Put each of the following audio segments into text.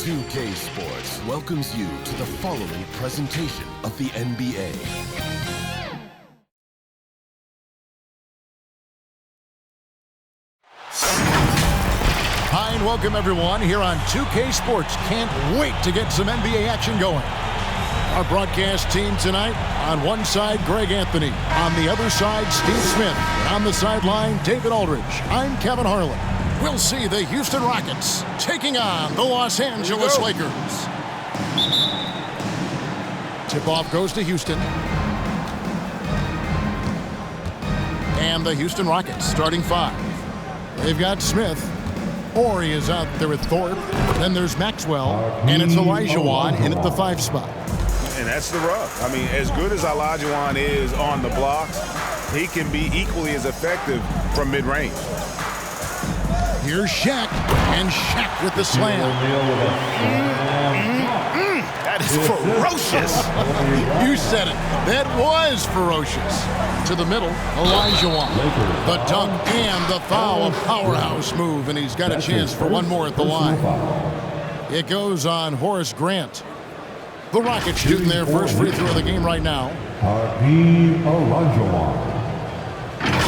2K Sports welcomes you to the following presentation of the NBA. Hi and welcome everyone here on 2K Sports. Can't wait to get some NBA action going. Our broadcast team tonight, on one side, Greg Anthony. On the other side, Steve Smith. And on the sideline, David Aldridge. I'm Kevin Harlan. We'll see the Houston Rockets taking on the Los Angeles Lakers. Tip-off goes to Houston. And the Houston Rockets starting five. They've got Smith. Ori is out there with Thorpe. Then there's Maxwell. And it's Olajuwon in at the 5 spot. And that's the rub. I mean, as good as Olajuwon is on the blocks, he can be equally as effective from mid-range. Here's Shaq, and Shaq with the slam. That is ferocious. You said it. That was ferocious. To the middle, Olajuwon. The dunk and the foul, a powerhouse move, and he's got a chance for one more at the line. It goes on Horace Grant. The Rockets shooting their first free throw of the game right now. Olajuwon,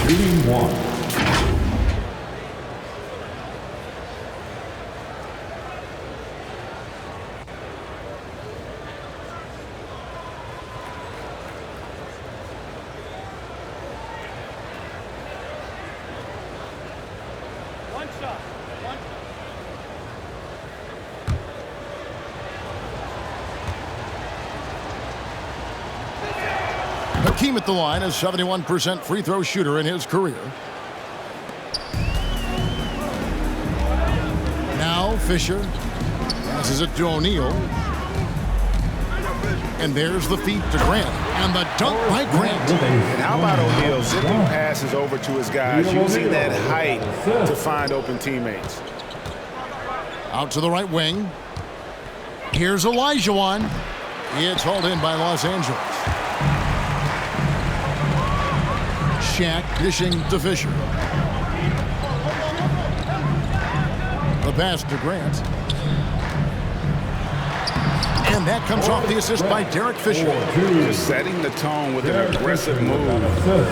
shooting one. Hakeem at the line, a 71% free throw shooter in his career. Now Fisher passes it to O'Neal. And there's the feed to Grant. And the dunk by Grant. And how about O'Neal zipping passes over to his guys, using that height to find open teammates. Out to the right wing. Here's Olajuwon. It's hauled in by Los Angeles. Shaq dishing to Fisher. The pass to Grant. And that comes off the assist by Derek Fisher. Just setting the tone with an aggressive move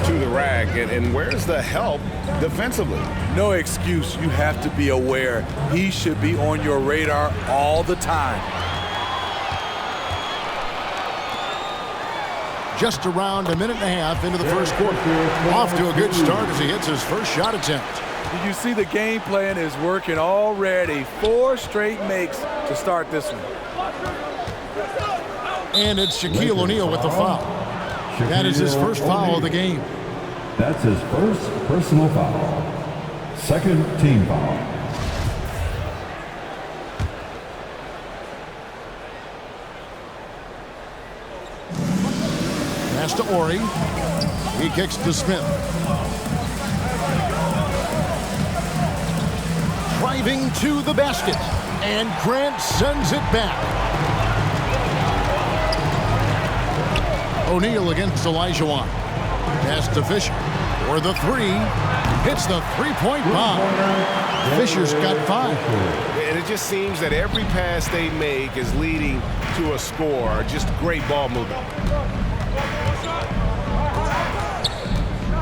to the rack. And where's the help defensively? No excuse. You have to be aware. He should be on your radar all the time. Just around a minute and a half into the first quarter. Off to a good start as he hits his first shot attempt. Did you see the game plan is working already? 4 straight makes to start this one. And it's Shaquille O'Neal with the foul. That is his first foul of the game. That's his first personal foul. Second team foul. Pass to Ori. He kicks to Smith. Driving to the basket. And Grant sends it back. O'Neal against Olajuwon. Pass to Fisher. For the 3. Hits the three-point bomb. Fisher's got 5. And it just seems that every pass they make is leading to a score. Just great ball movement.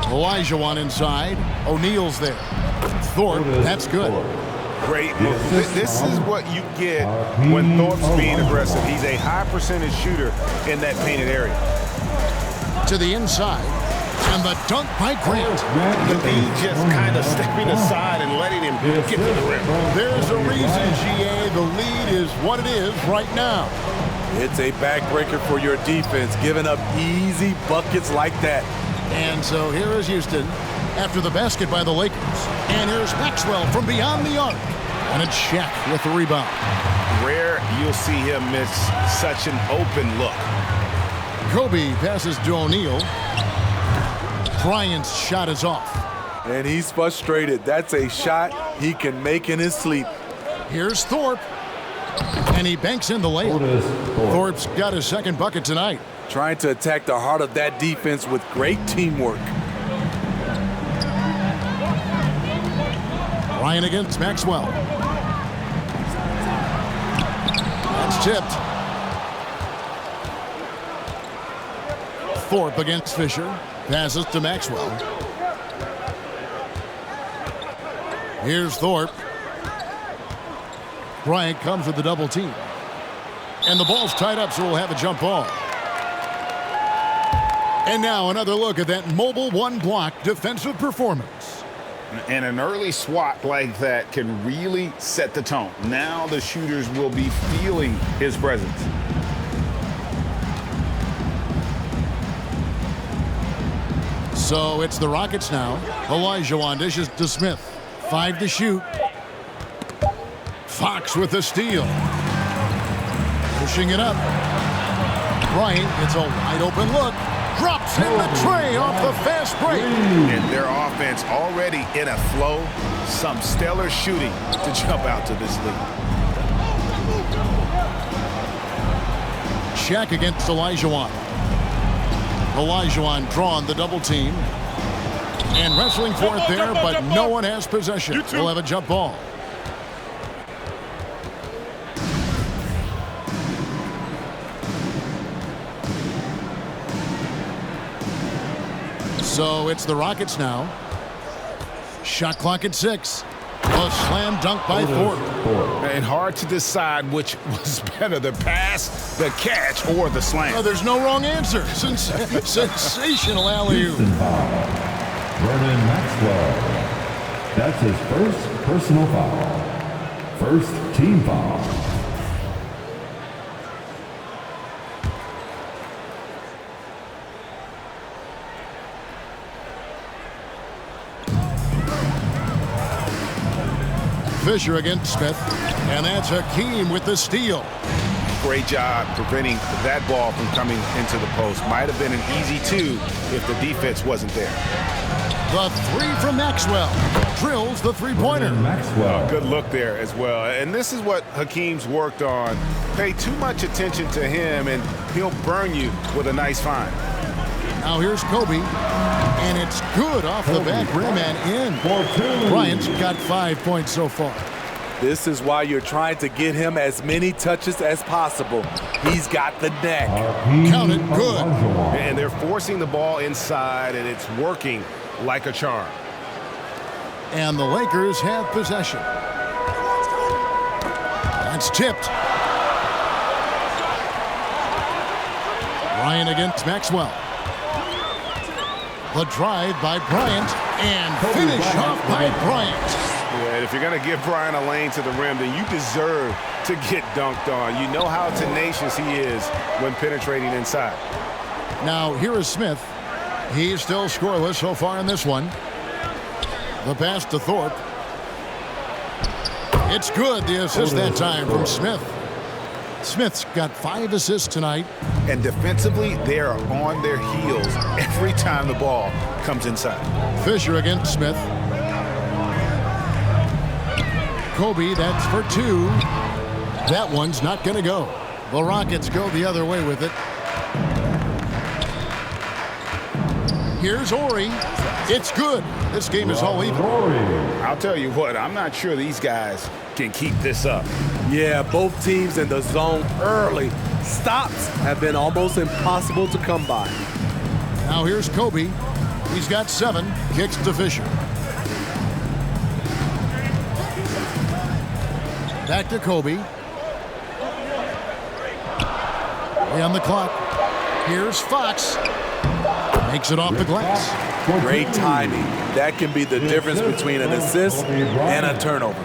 Olajuwon inside. O'Neal's there. Thorpe, that's good. Great move. This is what you get when Thorpe's being aggressive. He's a high percentage shooter in that painted area. To the inside. And the dunk by Grant. The D just kind of stepping aside and letting him get to the rim. There's a reason, GA. The lead is what it is right now. It's a backbreaker for your defense, giving up easy buckets like that. And so here is Houston after the basket by the Lakers. And here's Maxwell from beyond the arc. And it's Shaq with the rebound. Rare you'll see him miss such an open look. Kobe passes to O'Neal. Bryant's shot is off. And he's frustrated. That's a shot he can make in his sleep. Here's Thorpe. And he banks in the layup. Thorpe's got his second bucket tonight. Trying to attack the heart of that defense with great teamwork. Bryant against Maxwell. tipped. Thorpe against Fisher. Passes to Maxwell. Here's Thorpe. Bryant comes with the double team. And the ball's tied up, so we'll have a jump ball. And now another look at that mobile one-block defensive performance. And an early swat like that can really set the tone. Now the shooters will be feeling his presence. So it's the Rockets now. Olajuwon dishes to Smith. 5 to shoot. Fox with the steal. Pushing it up. Bryant gets a wide open look. Drops in the tray off the fast break. And their offense already in a flow. Some stellar shooting to jump out to this lead. Shaq against Olajuwon. Olajuwon drawn the double team. And wrestling for it there, but no one has possession. We'll have a jump ball. So it's the Rockets now. Shot clock at 6. A slam dunk by Thorpe. And hard to decide which was better, the pass, the catch, or the slam. Oh, there's no wrong answer. Sensational alley-oop. Vernon Maxwell. That's his first personal foul. First team foul. Fisher against Smith, and that's Hakeem with the steal. Great job preventing that ball from coming into the post. Might have been an easy 2 if the defense wasn't there. The 3 from Maxwell. Drills the three-pointer. Maxwell. Good look there as well. And this is what Hakeem's worked on. Pay too much attention to him, and he'll burn you with a nice find. Now here's Kobe, and it's good off the back rim and in. Bryant's got 5 points so far. This is why you're trying to get him as many touches as possible. He's got the neck. Count it, good. And they're forcing the ball inside, and it's working like a charm. And the Lakers have possession. That's tipped. Bryant against Maxwell. The drive by Bryant, and finish off by Bryant. Yeah, and if you're going to give Bryant a lane to the rim, then you deserve to get dunked on. You know how tenacious he is when penetrating inside. Now here is Smith. He's still scoreless so far in this one. The pass to Thorpe. It's good, the assist that time from Smith. Smith's got 5 assists tonight. And defensively, they are on their heels every time the ball comes inside. Fisher against Smith. Kobe, that's for 2. That one's not going to go. The Rockets go the other way with it. Here's Ori. It's good. This game is all even. I'll tell you what, I'm not sure these guys can keep this up. Yeah, both teams in the zone early. Stops have been almost impossible to come by. Now here's Kobe. He's got 7. Kicks to Fisher. Back to Kobe. Way on the clock. Here's Fox. Makes it off the glass. Great timing. That can be the difference between an assist and a turnover.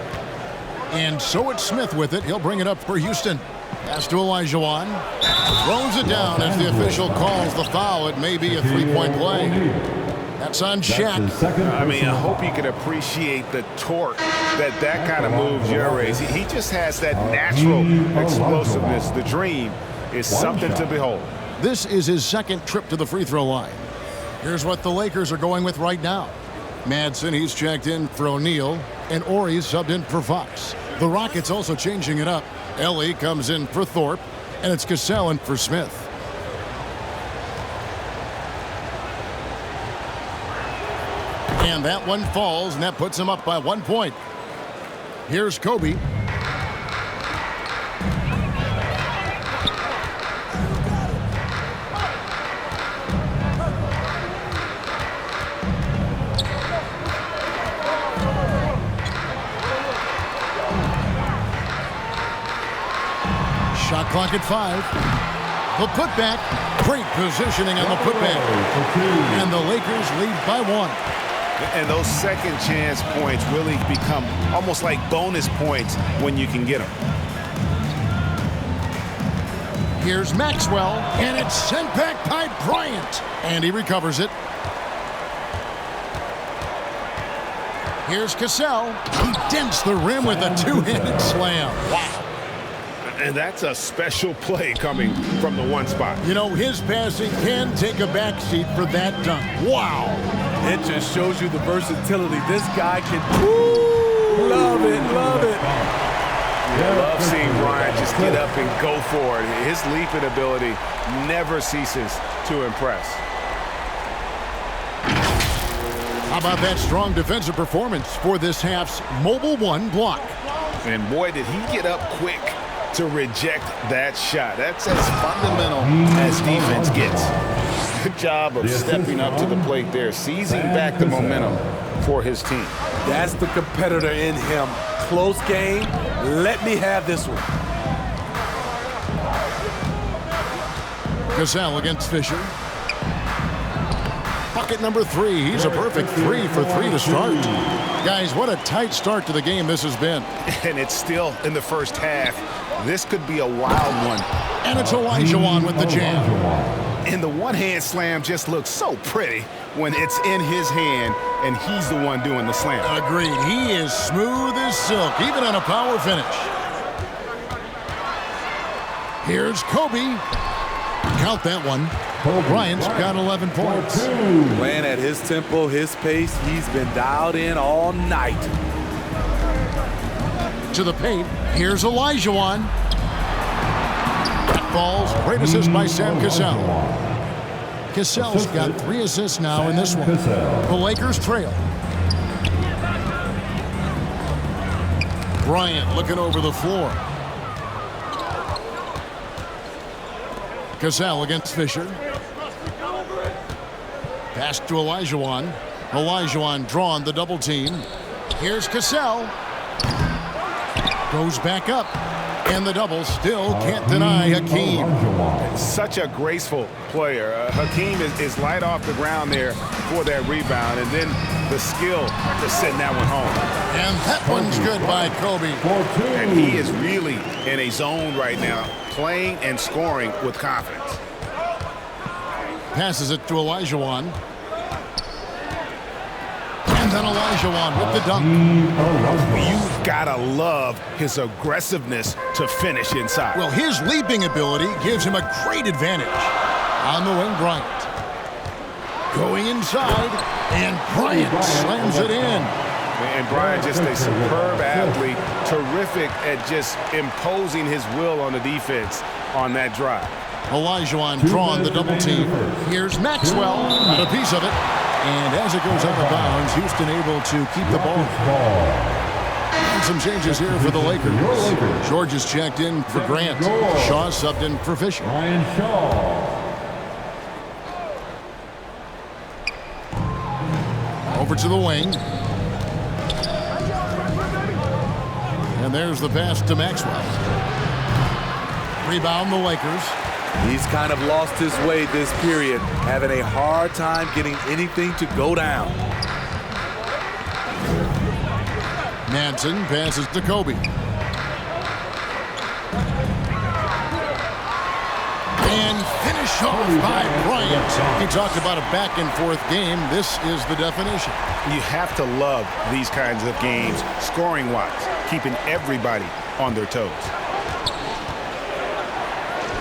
And so it's Smith with it. He'll bring it up for Houston. Pass to Olajuwon. Throws it down as the official calls the foul. It may be a 3-point play. That's on Shaq. I mean, I hope you can appreciate the torque that kind of move generates. He just has that natural explosiveness. The dream is something to behold. This is his 2nd trip to the free throw line. Here's what the Lakers are going with right now. Madsen, he's checked in for O'Neal, and Ori's subbed in for Fox. The Rockets also changing it up. Ellie comes in for Thorpe, and it's Cassell in for Smith. And that one falls, and that puts him up by 1 point. Here's Kobe. Shot clock at 5. The putback. Great positioning on the putback. And the Lakers lead by 1. And those second chance points really become almost like bonus points when you can get them. Here's Maxwell, and it's sent back by Bryant. And he recovers it. Here's Cassell. He dents the rim with a two-handed slam. Wow. And that's a special play coming from the one spot. You know, his passing can take a backseat for that dunk. Wow. It just shows you the versatility. This guy can. Ooh, love it, love it. I love seeing Bryant just get up and go for it. His leaping ability never ceases to impress. How about that strong defensive performance for this half's Mobile One block? And boy, did he get up quick to reject that shot. That's as fundamental as defense gets. Good job of stepping up to the plate there, seizing back the momentum for his team. That's the competitor in him. Close game. Let me have this one. Cassell against Fisher. Bucket number 3. He's a perfect 3 for 3 to start. Guys, what a tight start to the game this has been. And it's still in the first half. This could be a wild one. And it's Olajuwon with the jam. And the one-hand slam just looks so pretty when it's in his hand and he's the one doing the slam. Agreed. He is smooth as silk, even on a power finish. Here's Kobe. Count that one. Bryant's got 11 points. Playing at his tempo, his pace. He's been dialed in all night. To the paint. Here's Olajuwon. That ball's great assist by Sam Cassell. Cassell's got 3 assists now in this one. The Lakers trail. Bryant looking over the floor. Cassell against Fisher. Pass to Olajuwon. Olajuwon drawn the double team. Here's Cassell. Goes back up. And the double still can't deny Hakeem. Such a graceful player. Hakeem is light off the ground there for that rebound. And then the skill to send that one home. And that one's good by Kobe. And he is really in a zone right now, playing and scoring with confidence. Passes it to Olajuwon. And then Olajuwon with the dunk. You've got to love his aggressiveness to finish inside. Well, his leaping ability gives him a great advantage. On the wing, Bryant. Going inside, and Bryant slams it in. And Bryant, just a superb athlete, terrific at just imposing his will on the defense on that drive. Olajuwon drawn the double team. Here's Maxwell, got a piece of it. And as it goes out of bounds, Houston able to keep the ball. And some changes here for the Lakers. George is checked in for Grant. Shaw subbed in for Fisher. Ryan Shaw. Over to the wing. And there's the pass to Maxwell. Rebound the Lakers. He's kind of lost his way this period, having a hard time getting anything to go down. Manson passes to Kobe. And finish off by Bryant. He talked about a back-and-forth game. This is the definition. You have to love these kinds of games, scoring-wise, keeping everybody on their toes.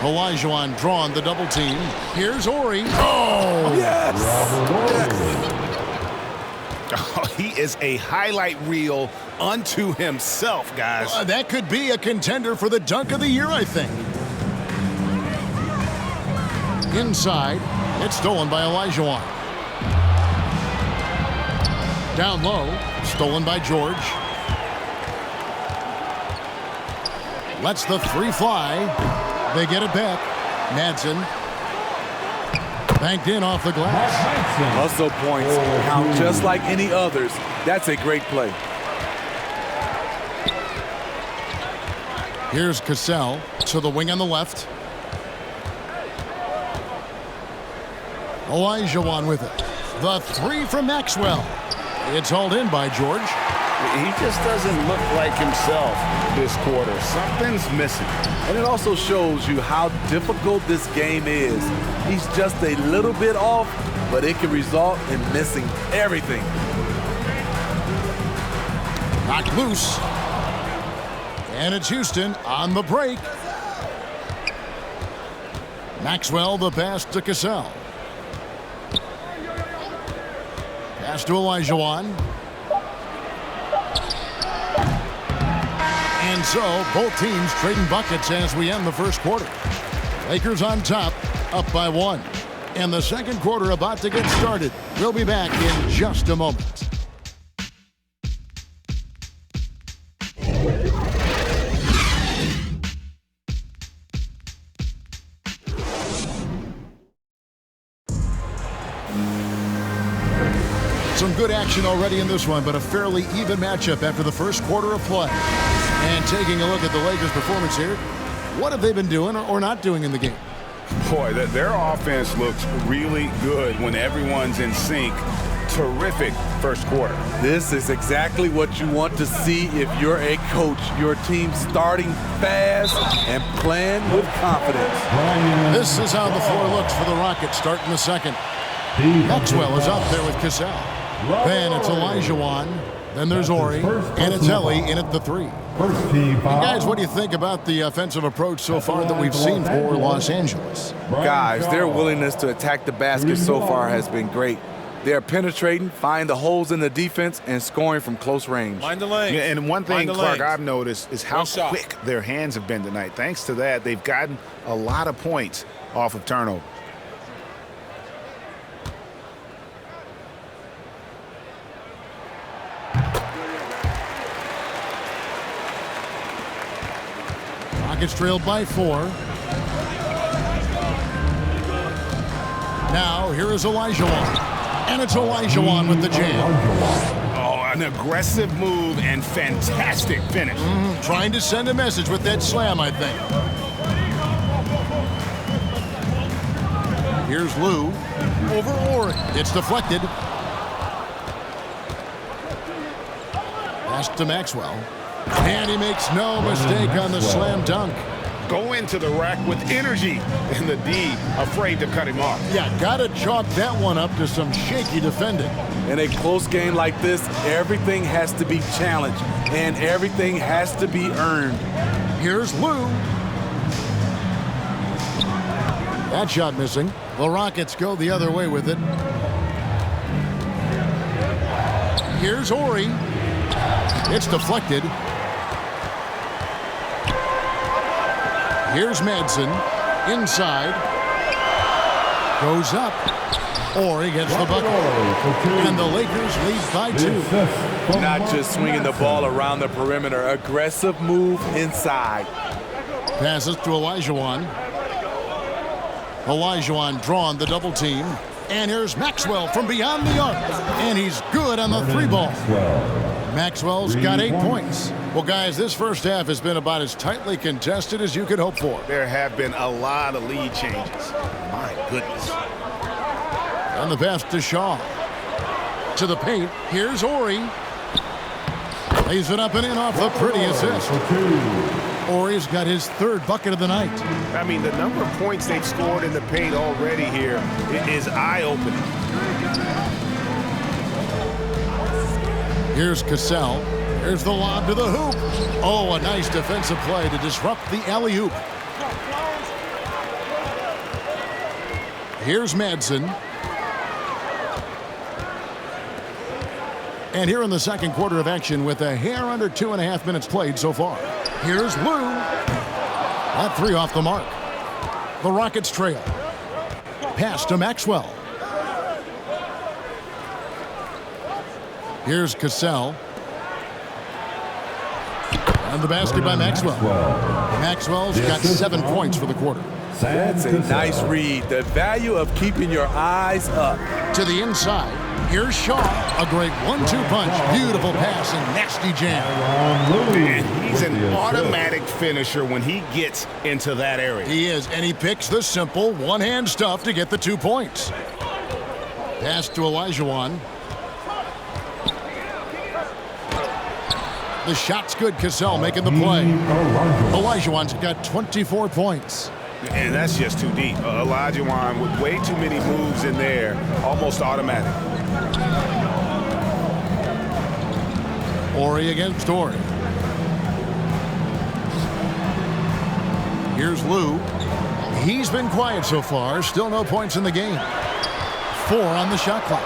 Olajuwon drawn the double team. Here's Ori. Oh! Yes! Oh, he is a highlight reel unto himself, guys. That could be a contender for the dunk of the year, I think. Inside, it's stolen by Olajuwon. Down low, stolen by George. Lets the 3 fly. They get it back. Madsen banked in off the glass. Hustle points count just like any others. That's a great play. Here's Cassell to the wing on the left. Olajuwon with it. The three from Maxwell. It's hauled in by George. He just doesn't look like himself this quarter. Something's missing. And it also shows you how difficult this game is. He's just a little bit off, but it can result in missing everything. Knocked loose. And it's Houston on the break. Maxwell the pass to Cassell. Pass to Olajuwon. And so both teams trading buckets as we end the first quarter. Lakers on top, up by 1. And the second quarter about to get started. We'll be back in just a moment. Some good action already in this one, but a fairly even matchup after the first quarter of play. And taking a look at the Lakers' performance here, what have they been doing or not doing in the game? Boy, their offense looks really good when everyone's in sync. Terrific first quarter. This is exactly what you want to see if you're a coach. Your team starting fast and playing with confidence. This is how the floor looks for the Rockets starting the second. Maxwell is up there with Cassell. Then it's Olajuwon. Then there's Ori. And it's Ellie in at the 3. Hey guys, what do you think about the offensive approach so far that we've seen for Los Angeles? Guys, their willingness to attack the basket so far has been great. They're penetrating, finding the holes in the defense, and scoring from close range. Mind the lane. Yeah, and one thing, Clark, I've noticed is how quick their hands have been tonight. Thanks to that, they've gotten a lot of points off of turnover. Rockets trailed by 4. Now, here is Olajuwon. And it's Olajuwon with the jam. Oh, an aggressive move and fantastic finish. Trying to send a message with that slam, I think. Here's Lou over Ori. It's deflected. Pass to Maxwell. And he makes no mistake on the slam dunk. Go into the rack with energy, and the D afraid to cut him off. Yeah, gotta chalk that one up to some shaky defending. In a close game like this, everything has to be challenged, and everything has to be earned. Here's Lou. That shot missing. The Rockets go the other way with it. Here's Ori. It's deflected. Here's Madsen. Inside. Goes up. Ori gets the bucket. And the Lakers lead by 2. Not just swinging the ball around the perimeter. Aggressive move inside. Passes to Olajuwon. Olajuwon drawn the double team. And here's Maxwell from beyond the arc. And he's good on the 3 ball. Maxwell's got 8 points. Well, guys, this first half has been about as tightly contested as you could hope for. There have been a lot of lead changes. My goodness. And the pass to Shaw. To the paint. Here's Ori. Lays it up and in off the pretty assist. Ori's got his 3rd bucket of the night. I mean, the number of points they've scored in the paint already here is eye-opening. Here's Cassell. Here's the lob to the hoop. Oh, a nice defensive play to disrupt the alley-oop. Here's Madsen. And here in the second quarter of action with a hair under 2.5 minutes played so far. Here's Lou. That 3 off the mark. The Rockets trail. Pass to Maxwell. Here's Cassell. And the basket by Maxwell. Maxwell's got 7 points for the quarter. That's a nice read. The value of keeping your eyes up. To the inside. Here's Shaw, a great 1-2 punch. Beautiful pass and nasty jam. And he's an automatic finisher when he gets into that area. He is, and he picks the simple one-hand stuff to get the 2 points. Pass to Olajuwon. The shot's good. Cassell making the play. Olajuwon's got 24 points. And that's just too deep. Olajuwon with way too many moves in there, almost automatic. Ori against Ori. Here's Lou. He's been quiet so far. Still no points in the game. 4 on the shot clock.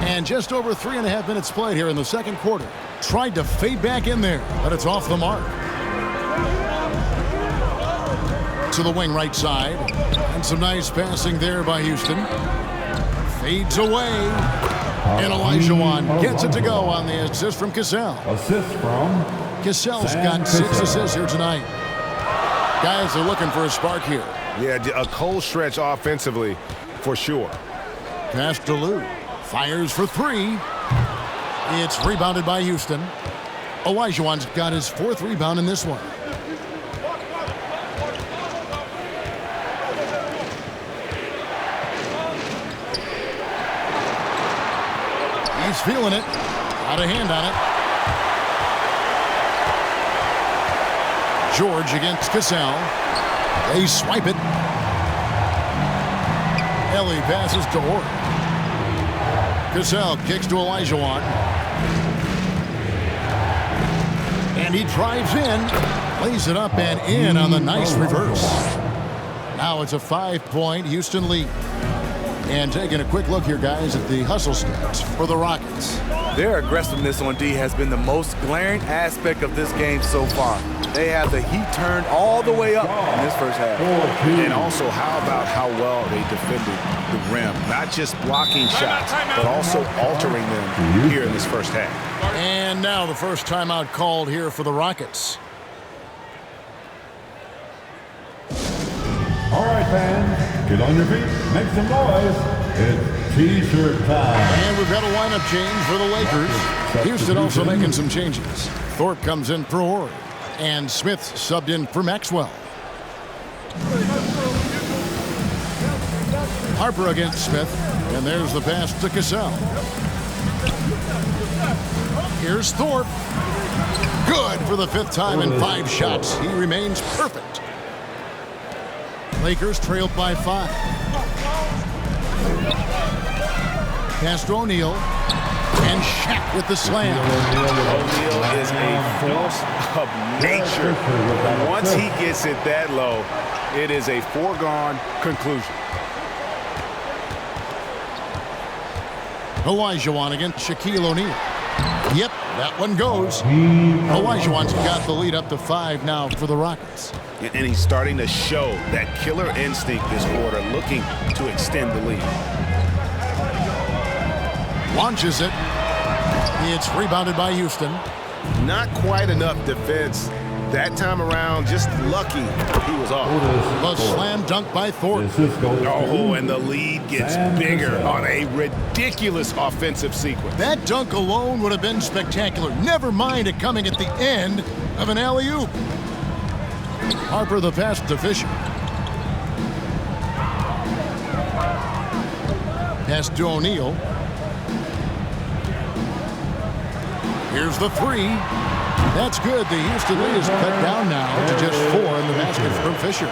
And just over 3.5 minutes played here in the second quarter. Tried to fade back in there, but it's off the mark. To the wing right side. And some nice passing there by Houston. Fades away. And Olajuwon gets it to go on the assist from Cassell. Assist from Cassell's got 6 assists here tonight. Guys are looking for a spark here. Yeah, a cold stretch offensively for sure. Pass to Lou. Fires for 3. It's rebounded by Houston. Olajuwon's got his 4th rebound in this one. He's feeling it. Out of hand on it. George against Cassell. They swipe it. Ellie passes to Ori. Cassell kicks to Olajuwon. And he drives in, lays it up and in on the nice reverse. Now it's a 5-point Houston lead. And taking a quick look here, guys, at the hustle stats for the Rockets. Their aggressiveness on D has been the most glaring aspect of this game so far. They have the heat turned all the way up in this first half. And also, how about how well they defended the rim? Not just blocking shots, but also altering them here in this first half. And now the first timeout called here for the Rockets. All right, fans, get on your feet, make some noise. It's T-shirt time. And we've got a lineup change for the Lakers. Houston also making some changes. Thorpe comes in for Ori, and Smith subbed in for Maxwell. Harper against Smith, and there's the pass to Cassell. Here's Thorpe. Good for the 5th time in 5 shots. He remains perfect. Lakers trailed by 5. Pass to O'Neal. And Shaq with the slam. O'Neal is a force of nature. Once he gets it that low, it is a foregone conclusion. Olajuwon against Shaquille O'Neal. Yep, that one goes. Olajuwon's got the lead up to 5 now for the Rockets. And he's starting to show that killer instinct this quarter, looking to extend the lead. Launches it. It's rebounded by Houston. Not quite enough defense that time around. Just lucky he was off. The slam dunk by Thorpe. Oh, and the lead gets bigger on a ridiculous offensive sequence. That dunk alone would have been spectacular. Never mind it coming at the end of an alley-oop. Harper the pass to Fisher. Pass to O'Neal. Here's the 3. That's good. The Houston lead is cut down now to just 4 in the basket from Fisher.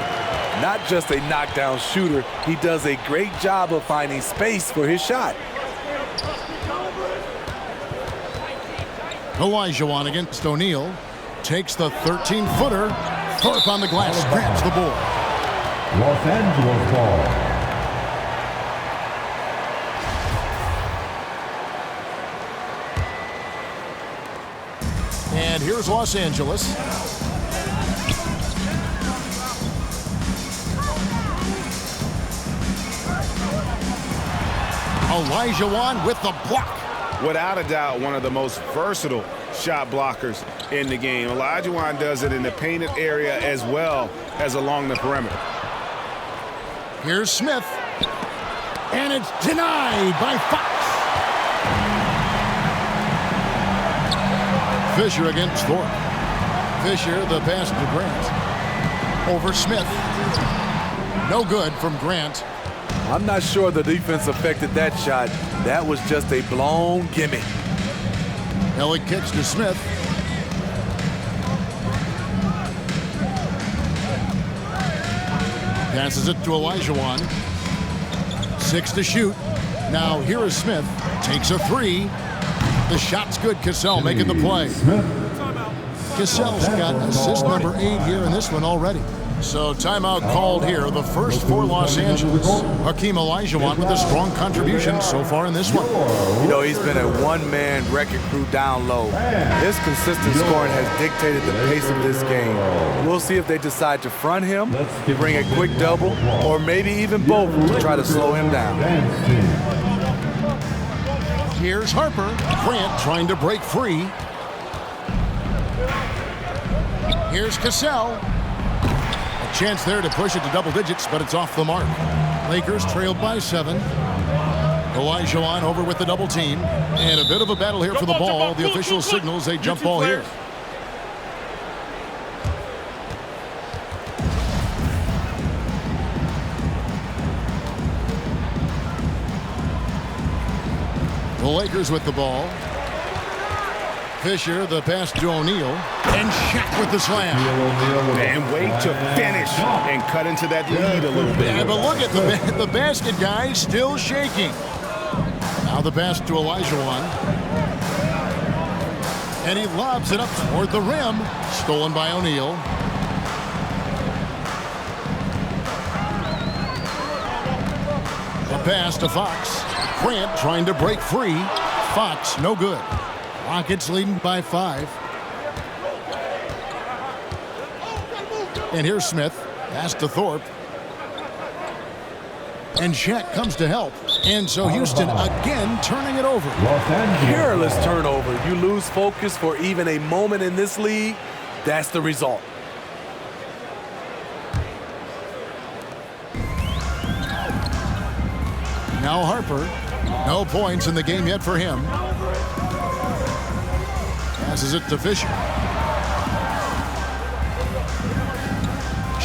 Not just a knockdown shooter, he does a great job of finding space for his shot. Olajuwon against O'Neal. Takes the 13-footer. Thorpe on the glass, grabs the board. Los Angeles ball. And here's Los Angeles. Olajuwon with the block. Without a doubt, one of the most versatile shot blockers in the game. Olajuwon does it in the painted area as well as along the perimeter. Here's Smith. And it's denied by Fox. Fisher against Thorpe. Fisher, the pass to Grant. Over Smith. No good from Grant. I'm not sure the defense affected that shot. That was just a blown gimme. Elliott kicks to Smith. Passes it to Olajuwon. 6 to shoot. Now here is Smith. Takes a 3. The shot's good. Cassell making the play. Cassell's got assist number 8 here in this one already. So timeout called here, the first for Los Angeles. Hakeem Olajuwon with a strong contribution so far in this one. You know, he's been a one-man wrecking crew down low. His consistent scoring has dictated the pace of this game. We'll see if they decide to front him, bring a quick double, or maybe even both to try to slow him down. Here's Harper. Grant trying to break free. Here's Cassell. A chance there to push it to double digits, but it's off the mark. Lakers trailed by 7. Olajuwon over with the double team. And a bit of a battle here for the ball. The official signals a jump ball here. The Lakers with the ball. Fisher, the pass to O'Neal. And Shaq with the slam. And wait to finish and cut into that lead a little bit. Yeah, but look at the basket guy still shaking. Now the pass to Olajuwon. And he lobs it up toward the rim. Stolen by O'Neal. The pass to Fox. Grant trying to break free. Fox, no good. Rockets leading by 5. And here's Smith. Pass to Thorpe. And Shaq comes to help. And so Houston again turning it over. Careless turnover. You lose focus for even a moment in this league. That's the result. Now Harper. No points in the game yet for him. Passes it to Fisher.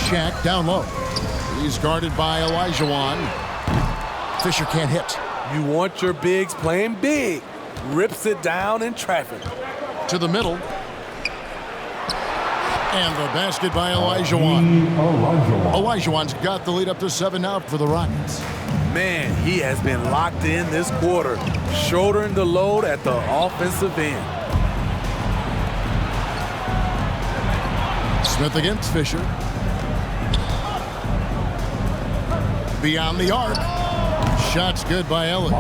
Shaq down low. He's guarded by Olajuwon. Fisher can't hit. You want your bigs playing big. Rips it down in traffic. To the middle. And the basket by Olajuwon. Olajuwon's got the lead up to 7 now for the Rockets. Man, he has been locked in this quarter, shouldering the load at the offensive end. Smith against Fisher. Beyond the arc. Shots good by Elliott.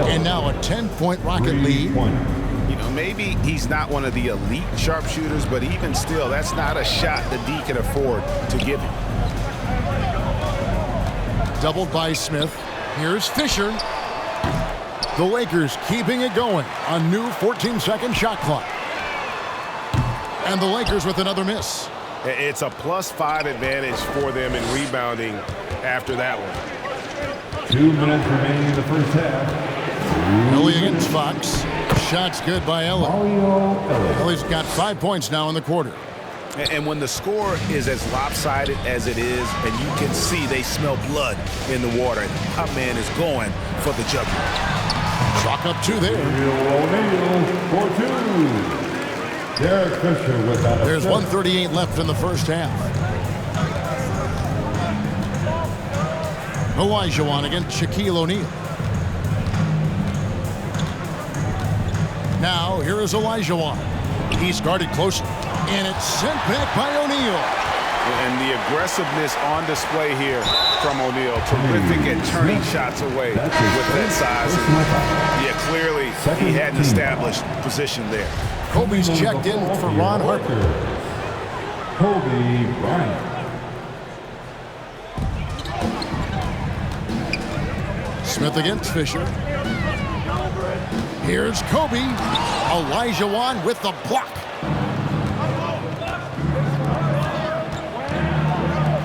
And now a 10-point Rocket lead. You know, maybe he's not one of the elite sharpshooters, but even still, that's not a shot the D can afford to give him. Doubled by Smith. Here's Fisher. The Lakers keeping it going. A new 14-second shot clock. And the Lakers with another miss. It's a +5 advantage for them in rebounding after that one. 2 minutes remaining in the first half. Elliott against Fox. Shots good by Elliott. Elliott's got 5 points now in the quarter. And when the score is as lopsided as it is, and you can see they smell blood in the water, our man is going for the jugular. Chalk up 2 there. O'Neal for 2. Derek Fisher with that. There's 1:38 left in the first half. Olajuwon against Shaquille O'Neal. Now here is Olajuwon. He's guarded closely. And it's sent back by O'Neal. And the aggressiveness on display here from O'Neal. Terrific at turning shots away with that size. And yeah, clearly he had an established position there. Kobe's checked in for Ron Harper. Kobe Bryant. Smith against Fisher. Here's Kobe. Olajuwon with the block.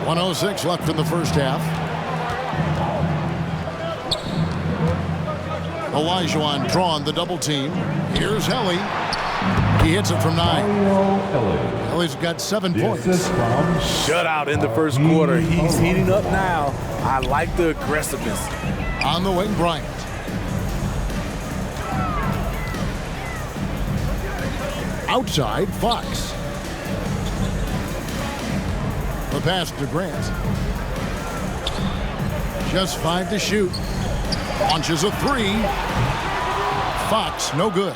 1:06 left in the first half. Olajuwon drawn the double team. Here's Helly. He hits it from 9. Helly's got 7 points. Shutout in the first quarter. He's heating up now. I like the aggressiveness. On the wing, Bryant. Outside, Fox. The pass to Grant. Just 5 to shoot. Launches a 3. Fox, no good.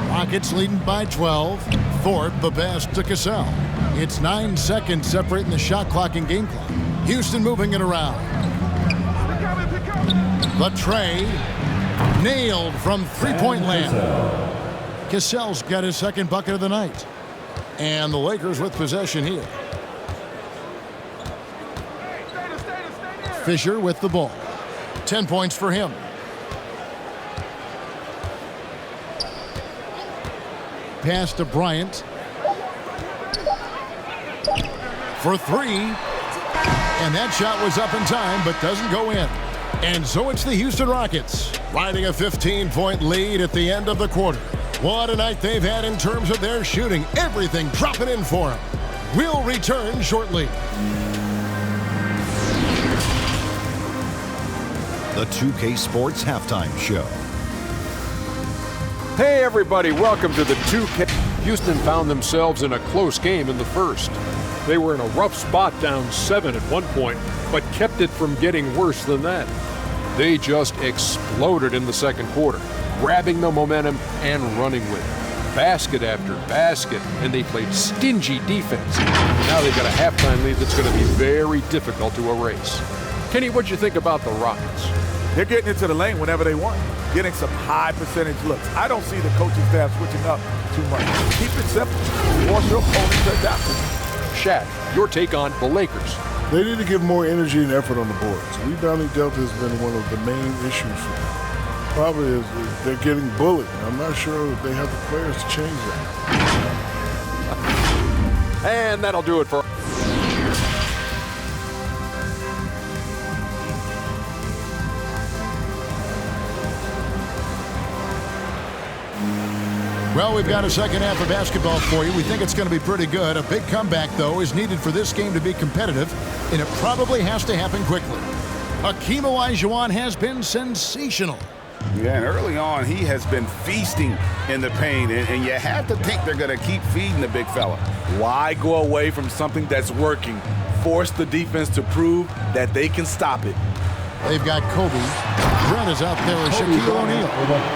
Rockets leading by 12. Thorpe, the pass to Cassell. It's 9 seconds separating the shot clock and game clock. Houston moving it around. The tray. Nailed from three-point land. Cassell's got his second bucket of the night. And the Lakers with possession here. Fisher with the ball. 10 points for him. Pass to Bryant. For 3. And that shot was up in time, but doesn't go in. And so it's the Houston Rockets riding a 15-point lead at the end of the quarter. What a night they've had in terms of their shooting. Everything dropping in for them. We'll return shortly. The 2K Sports Halftime Show. Hey everybody, welcome to the 2K. Houston found themselves in a close game in the first. They were in a rough spot down 7 at one point, but kept it from getting worse than that. They just exploded in the second quarter, grabbing the momentum and running with it. Basket after basket, and they played stingy defense. Now they've got a halftime lead that's going to be very difficult to erase. Kenny, what'd you think about the Rockets? They're getting into the lane whenever they want, getting some high percentage looks. I don't see the coaching staff switching up too much. Keep it simple. Force your opponent to adapt. Shaq, your take on the Lakers. They need to give more energy and effort on the boards. Rebounding delta has been one of the main issues for them. Probably is they're getting bullied. I'm not sure if they have the players to change that. And that'll do it for... Well, we've got a second half of basketball for you. We think it's going to be pretty good. A big comeback, though, is needed for this game to be competitive, and it probably has to happen quickly. Hakeem Olajuwon has been sensational. Yeah, and early on, he has been feasting in the paint, and you have to think they're going to keep feeding the big fella. Why go away from something that's working? Force the defense to prove that they can stop it. They've got Kobe. Brent is out there with Shaquille O'Neal.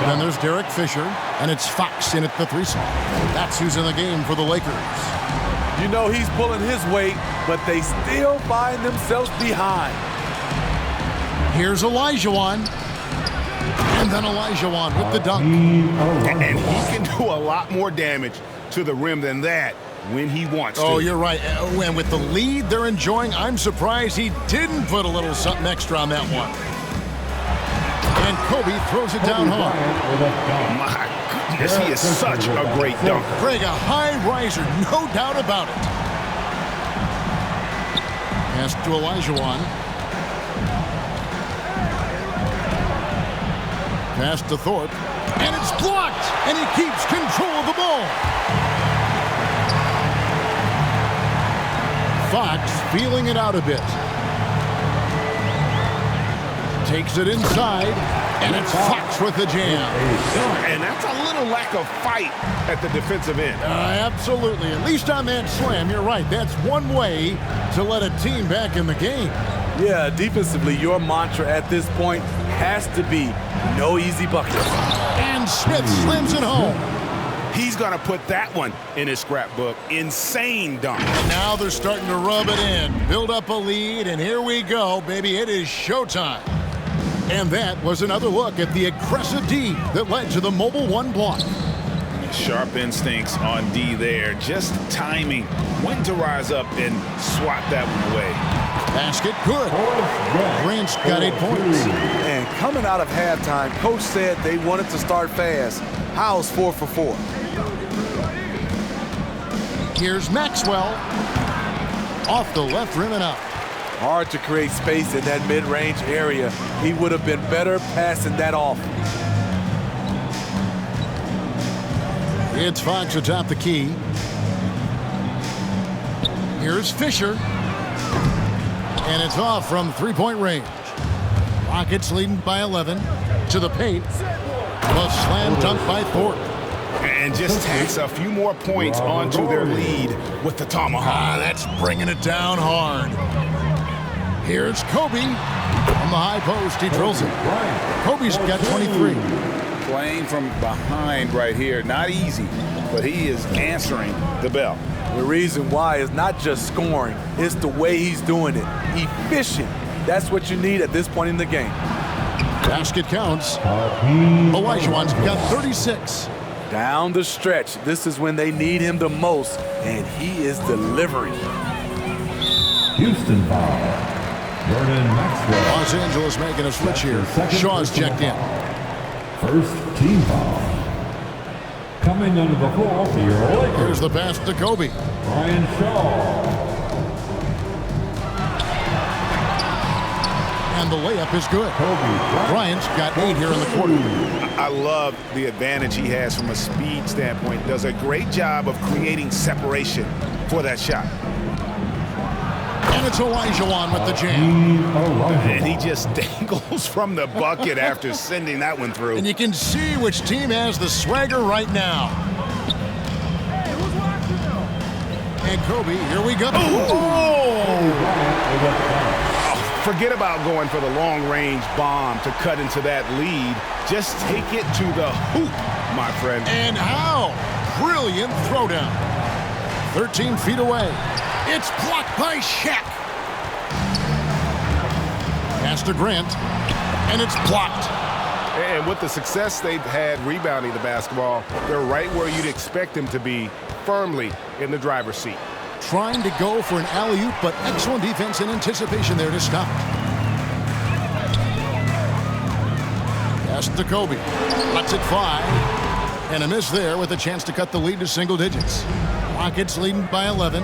Then there's Derek Fisher, and it's Fox in at the 3 spot. That's who's in the game for the Lakers. You know he's pulling his weight, but they still find themselves behind. Here's Olajuwon. And then Olajuwon with the dunk. And he can do a lot more damage to the rim than that when he wants to. Oh, you're right. And with the lead they're enjoying, I'm surprised he didn't put a little something extra on that one. And Kobe throws it down hard. My goodness, he is such a great dunk. Greg, a high riser, no doubt about it. Pass to Olajuwon. Pass to Thorpe. And it's blocked! And he keeps control of the ball. Fox feeling it out a bit. Takes it inside, and it's Fox with the jam. And that's a little lack of fight at the defensive end. Absolutely. At least on that slam, you're right. That's one way to let a team back in the game. Yeah, defensively, your mantra at this point has to be no easy buckets. And Smith slams it home. He's going to put that one in his scrapbook. Insane dunk. And now they're starting to rub it in, build up a lead, and here we go, baby. It is showtime. And that was another look at the aggressive D that led to the Mobile One block. Sharp instincts on D there. Just timing when to rise up and swat that one away. Basket good. Grant's got 8 points. And coming out of halftime, Coach said they wanted to start fast. How's 4 for 4? Here's Maxwell. Off the left rim and out. Hard to create space in that mid-range area. He would have been better passing that off. It's Fox atop the key. Here's Fisher. And it's off from three-point range. Rockets leading by 11 to the paint. A slam dunk by Thorpe. And just tacks a few more points onto their lead with the tomahawk. That's bringing it down hard. Here's Kobe. On the high post, he drills it. Kobe's got 23. Playing from behind right here. Not easy, but he is answering the bell. The reason why is not just scoring, it's the way he's doing it. Efficient. That's what you need at this point in the game. Basket counts. Olajuwon's got 36. Down the stretch, this is when they need him the most, and he is delivering. Houston foul. Vernon Maxwell. Los Angeles making a switch here. Shaw's checked in. First team foul. Coming under the floor for your Lakers. Here's the pass to Kobe. Brian Shaw. And the layup is good. Bryant's got 8 here in the quarter. I love the advantage he has from a speed standpoint. Does a great job of creating separation for that shot. And it's Olajuwon with the jam. And he just dangles from the bucket after sending that one through. And you can see which team has the swagger right now. And Kobe, here we go. Forget about going for the long-range bomb to cut into that lead. Just take it to the hoop, my friend. And how? Brilliant throwdown. 13 feet away. It's blocked by Shaq. Pass to Grant. And it's blocked. And with the success they've had rebounding the basketball, they're right where you'd expect them to be, firmly in the driver's seat. Trying to go for an alley-oop, but excellent defense and anticipation there to stop. Pass to Kobe. Cuts it 5. And a miss there with a chance to cut the lead to single digits. Rockets leading by 11.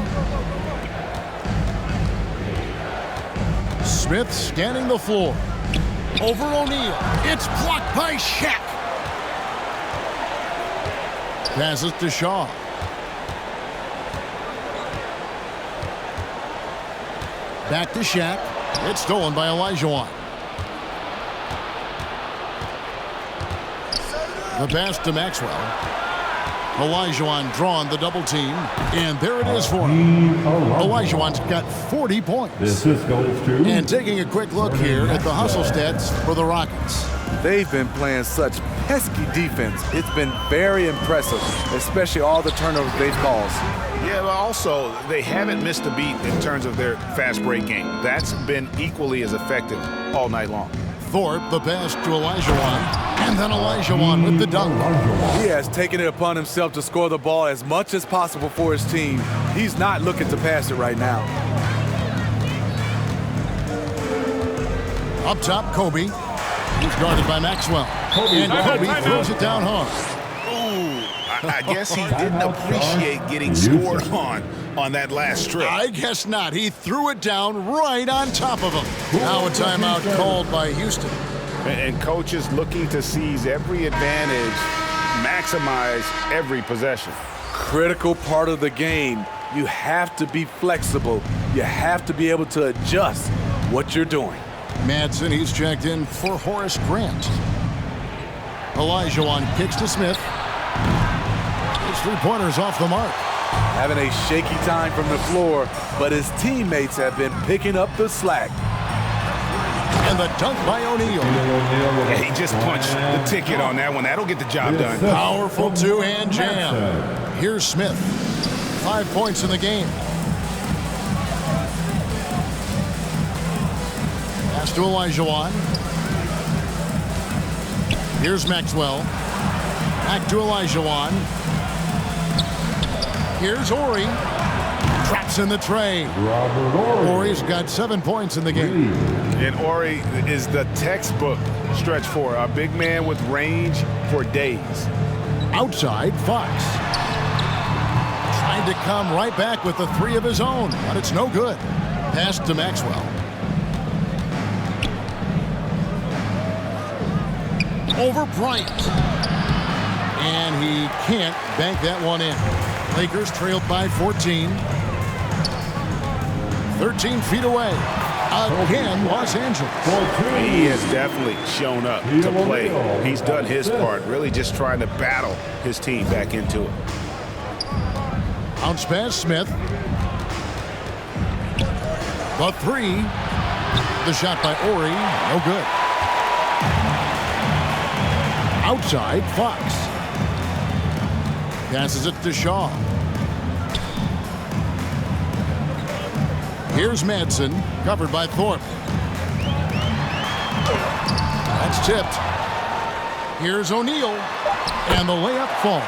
Smith scanning the floor. Over O'Neal. It's blocked by Shaq. Passes to Shaw. Back to Shaq. It's stolen by Olajuwon. The pass to Maxwell. Olajuwon drawing the double team. And there it is for him. Olajuwon's got 40 points. This goes to. And taking a quick look here at the hustle stats for the Rockets. They've been playing such pesky defense. It's been very impressive, especially all the turnovers they've caused. Yeah, but also, they haven't missed a beat in terms of their fast break game. That's been equally as effective all night long. Thorpe, the pass to Olajuwon. And then Olajuwon with the dunk. He has taken it upon himself to score the ball as much as possible for his team. He's not looking to pass it right now. Up top, Kobe. He's guarded by Maxwell. And Kobe throws it down hard. I guess he didn't appreciate getting scored on that last trip. I guess not. He threw it down right on top of him. Now a timeout called by Houston. And coaches looking to seize every advantage, maximize every possession. Critical part of the game. You have to be flexible. You have to be able to adjust what you're doing. Madsen, he's checked in for Horace Grant. Olajuwon kicks to Smith. His three-pointer's off the mark. Having a shaky time from the floor, but his teammates have been picking up the slack. And the dunk by O'Neal. Yeah, he just punched the ticket on that one. That'll get the job done. Powerful two-hand jam. Here's Smith. 5 points in the game. Pass to Olajuwon. Here's Maxwell. Back to Olajuwon. Here's Ori. Traps in the tray. Ori's got 7 points in the game. And Ori is the textbook stretch four, a big man with range for days. Outside, Fox. Trying to come right back with the 3 of his own, but it's no good. Pass to Maxwell. Over Bryant. And he can't bank that one in. Lakers trailed by 14. 13 feet away. Again, Los Angeles. He has definitely shown up to play. He's done his part, really just trying to battle his team back into it. Bounce pass, Smith. The three. The shot by Ori, no good. Outside, Fox. Passes it to Shaw. Here's Madsen, covered by Thorpe. That's tipped. Here's O'Neal, and the layup falls.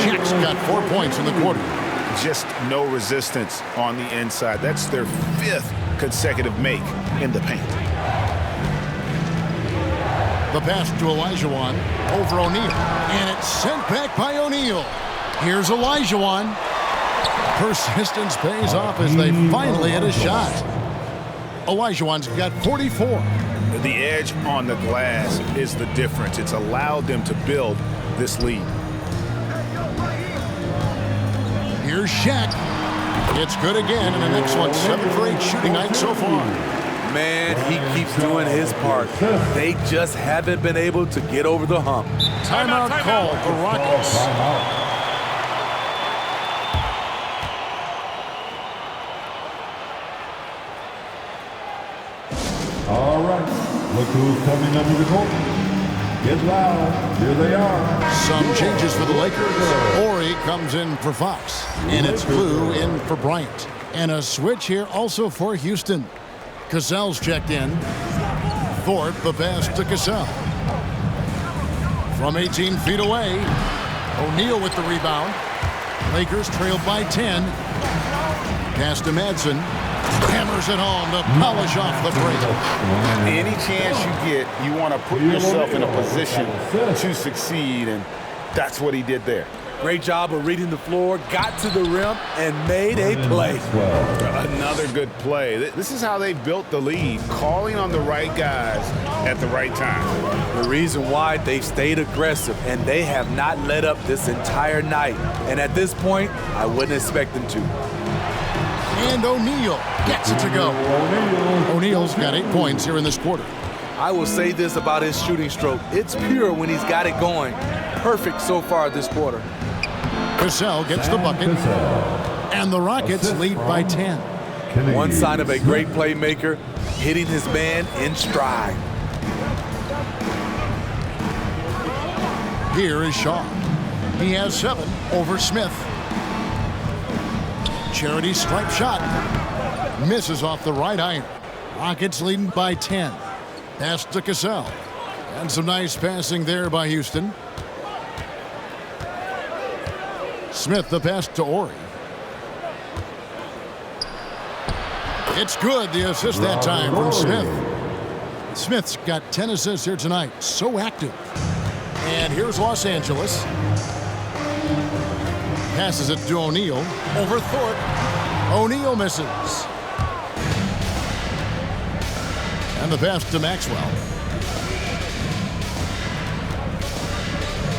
Shaq's got 4 points in the quarter. Just no resistance on the inside. That's their 5th consecutive make in the paint. The pass to Olajuwon over O'Neal, and it's sent back by O'Neal. Here's Olajuwon. Persistence pays off as they finally hit a shot. Olajuwon's got 44. The edge on the glass is the difference. It's allowed them to build this lead. Here's Shaq. It's good again, and an excellent 7 for 8 shooting night so far. Man, he keeps doing his part. They just haven't been able to get over the hump. Timeout called the Rockets. All right, look who's coming under the court. Get loud, here they are. Some changes for the Lakers. Ori comes in for Fox, and it's Blue in for Bryant. And a switch here also for Houston. Cassell's checked in. Thorpe, the pass to Cassell. From 18 feet away, O'Neal with the rebound. Lakers trailed by 10. Pass to Madsen. Hammers it home to polish off the break. Any chance you get, you want to put yourself in a position to succeed, and that's what he did there. Great job of reading the floor, got to the rim, and made a play. Another good play. This is how they built the lead, calling on the right guys at the right time. The reason why they've stayed aggressive, and they have not let up this entire night. And at this point, I wouldn't expect them to. And O'Neal gets it to go. O'Neal's got 8 points here in this quarter. I will say this about his shooting stroke. It's pure when he's got it going. Perfect so far this quarter. Cassell gets the bucket. And the Rockets lead by 10. One sign of a great playmaker, hitting his man in stride. Here is Shaw. He has 7 over Smith. Charity stripe shot. Misses off the right iron. Rockets leading by 10. Pass to Cassell. And some nice passing there by Houston. Smith the pass to Ori. It's good, the assist that time from Smith. Smith's got 10 assists here tonight. So active. And here's Los Angeles. Passes it to O'Neal. Over Thorpe. O'Neal misses. And the pass to Maxwell.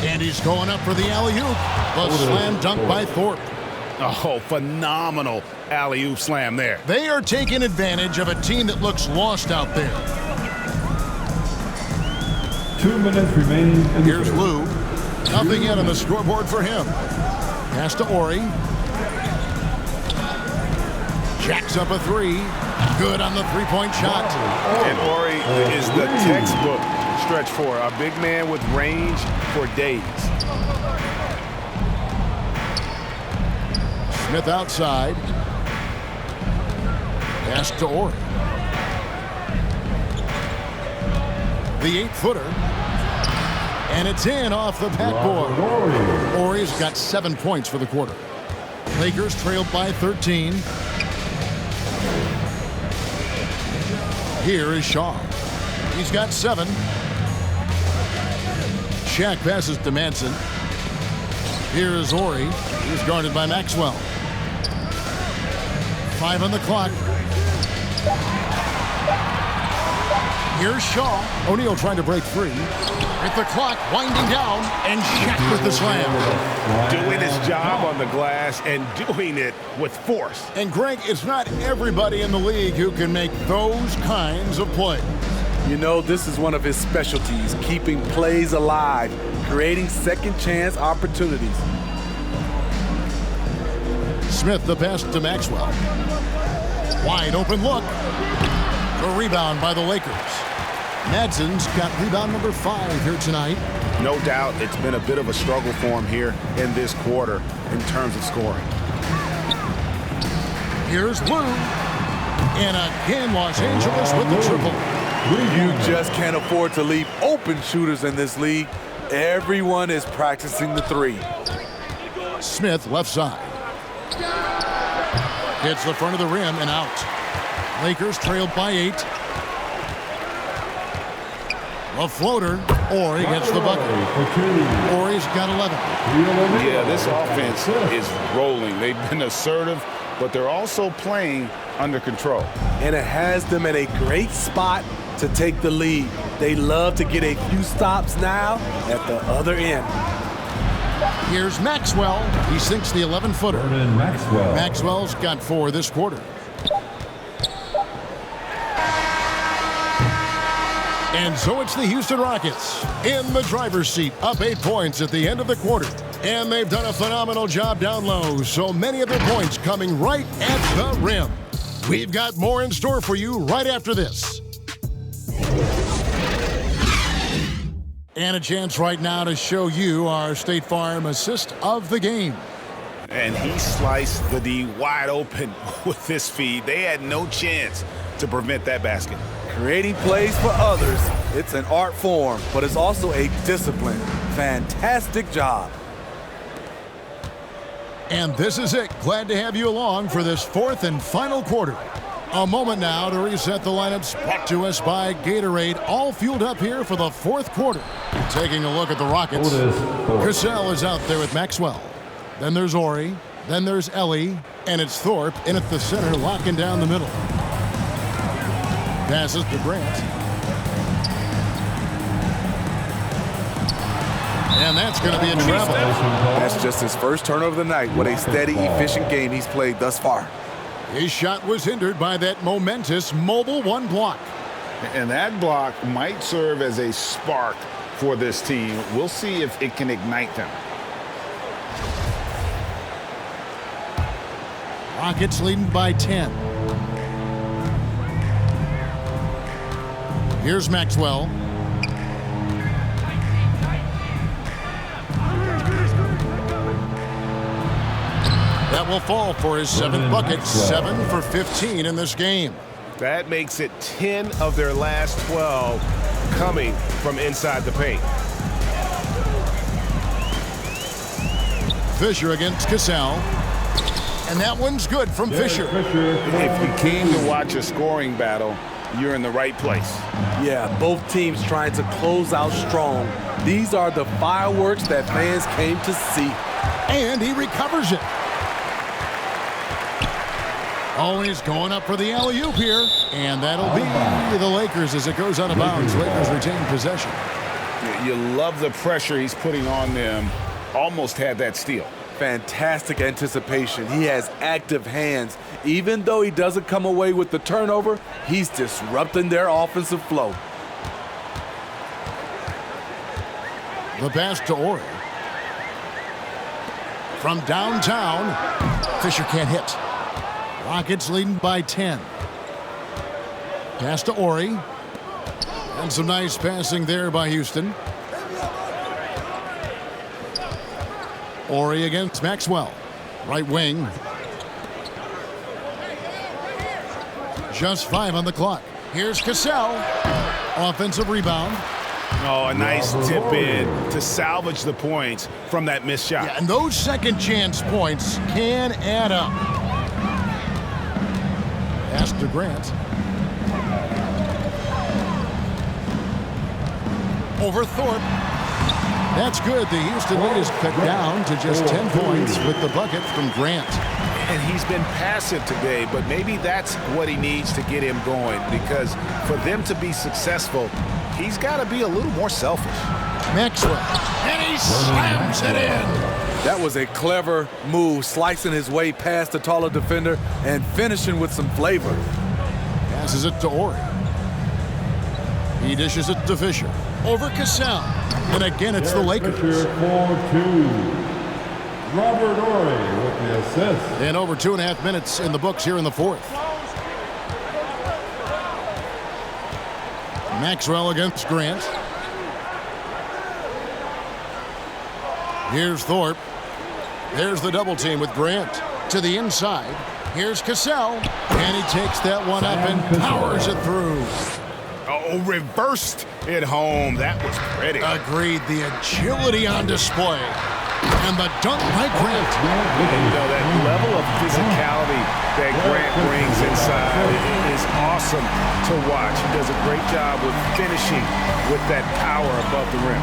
And he's going up for the alley-oop. The slam dunk by Thorpe. Oh, phenomenal alley-oop slam there. They are taking advantage of a team that looks lost out there. 2 minutes remaining. Here's Lou. Nothing yet on the scoreboard for him. Pass to Ori. Jacks up a 3. Good on the three-point shot. And Ori is the textbook stretch four. A big man with range for days. Smith outside. Pass to Ori. The 8-footer. And it's in off the backboard. Ori's got 7 points for the quarter. Lakers trailed by 13. Here is Shaw. He's got 7. Shaq passes to Madsen. Here is Ori. He's guarded by Maxwell. 5 on the clock. Here's Shaw. O'Neal trying to break free. With the clock winding down, and Shaq with the slam. Doing his job on the glass and doing it with force. And Greg, it's not everybody in the league who can make those kinds of plays. You know, this is one of his specialties, keeping plays alive, creating second chance opportunities. Smith the pass to Maxwell. Wide open look. A rebound by the Lakers. Madsen's got rebound number 5 here tonight. No doubt it's been a bit of a struggle for him here in this quarter in terms of scoring. Here's Lou. And again, Los Angeles with the triple. You just can't afford to leave open shooters in this league. Everyone is practicing the three. Smith left side. Hits the front of the rim and out. Lakers trailed by 8. A floater. Ori gets the bucket. Ori's got 11. Yeah, this offense is rolling. They've been assertive, but they're also playing under control. And it has them in a great spot to take the lead. They love to get a few stops now at the other end. Here's Maxwell. He sinks the 11-footer. Maxwell. Maxwell's got 4 this quarter. And so it's the Houston Rockets in the driver's seat, up 8 points at the end of the quarter. And they've done a phenomenal job down low, so many of their points coming right at the rim. We've got more in store for you right after this. And a chance right now to show you our State Farm assist of the game. And he sliced the D wide open with this feed. They had no chance to prevent that basket. Creating plays for others, it's an art form, but it's also a discipline. Fantastic job. And this is it. Glad to have you along for this 4th and final quarter. A moment now to reset the lineups, brought to us by Gatorade, all fueled up here for the 4th quarter. Taking a look at the Rockets. Cassell is out there with Maxwell. Then there's Ori. Then there's Ellie. And it's Thorpe in at the center, locking down the middle. Passes to Grant. And that's going to be a travel. That's just his first turnover of the night. What a steady, efficient game he's played thus far. His shot was hindered by that momentous mobile 1 block. And that block might serve as a spark for this team. We'll see if it can ignite them. Rockets leading by 10. Here's Maxwell. That will fall for his 7th bucket, 7 for 15 in this game. That makes it 10 of their last 12 coming from inside the paint. Fisher against Cassell. And that one's good from Fisher. If you came to watch a scoring battle, you're in the right place. Yeah, both teams trying to close out strong. These are the fireworks that fans came to see. And he recovers it. Oh, he's going up for the alley-oop here. And that'll be the Lakers as it goes out of bounds. Lakers retain possession. You love the pressure he's putting on them. Almost had that steal. Fantastic anticipation. He has active hands. Even though he doesn't come away with the turnover, he's disrupting their offensive flow. The pass to Ori. From downtown, Fisher can't hit. Rockets leading by 10. Pass to Ori. And some nice passing there by Houston. Ori against Maxwell. Right wing. Just 5 on the clock. Here's Cassell. Offensive rebound. Oh, a nice tip in to salvage the points from that missed shot. Yeah, and those second chance points can add up. Pass to Grant. Over Thorpe. That's good. The Houston lead is cut down to just 10 points with the bucket from Grant. And he's been passive today, but maybe that's what he needs to get him going, because for them to be successful, he's got to be a little more selfish. Maxwell, and he slams it in. That was a clever move, slicing his way past the taller defender and finishing with some flavor. Passes it to Ori. He dishes it to Fisher. Over Cassell. And again, it's the Lakers. Fisher 4-2. Robert Ori with the assist. And over 2.5 minutes in the books here in the fourth. Maxwell against Grant. Here's Thorpe. There's the double team with Grant. To the inside. Here's Cassell. And he takes that one up and powers it through. Oh, reversed it home. That was pretty. Agreed. The agility on display. And the dunk by Grant. And you know, that level of physicality that Grant brings inside is awesome to watch. He does a great job with finishing with that power above the rim.